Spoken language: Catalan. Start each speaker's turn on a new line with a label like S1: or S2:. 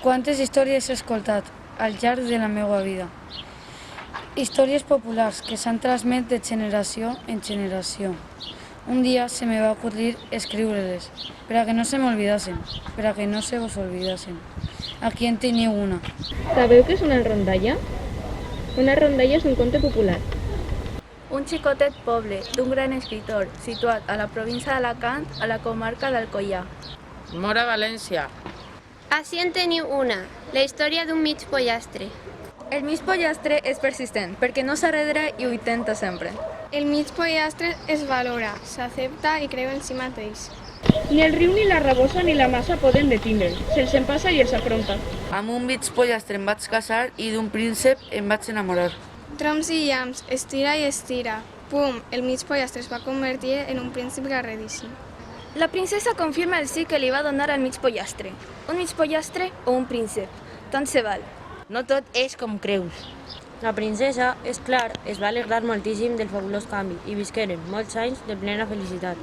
S1: Quantes històries he escoltat al llarg de la meva vida? Històries populars que s'han transmès de generació en generació. Un dia se me va acudir escriure-les, per a que no se m'olvidasen, per a que no se vos olvidasen. Aquí en teniu una.
S2: Sabeu què és una rondalla? Una rondalla és un conte popular.
S3: Un xicotet poble d'un gran escritor situat a la província d'Alacant, a la comarca d'Alcoià.
S4: Mora València.
S5: Així en teniu una, la història d'un mig pollastre.
S3: El mig pollastre és persistent perquè no s'arredra i ho intenta sempre.
S6: El mig pollastre es valora, s'accepta i creu en si mateix.
S2: Ni el riu, ni la rabosa, ni la massa poden detindre'l. Se'ls empassa i els afronta.
S7: Amb un mig pollastre em vaig casar i d'un príncep em vaig enamorar.
S6: Troms i llamps, estira i estira. Pum, el mig pollastre es va convertir en un príncep garredíssim.
S8: La princesa confirma el sí que li va donar al mig pollastre. Un mig pollastre o un príncep. Tant se val.
S9: No tot és com creus. La princesa, és clar, es va alegrar moltíssim del fabulós canvi i visqueren molts anys de plena felicitat.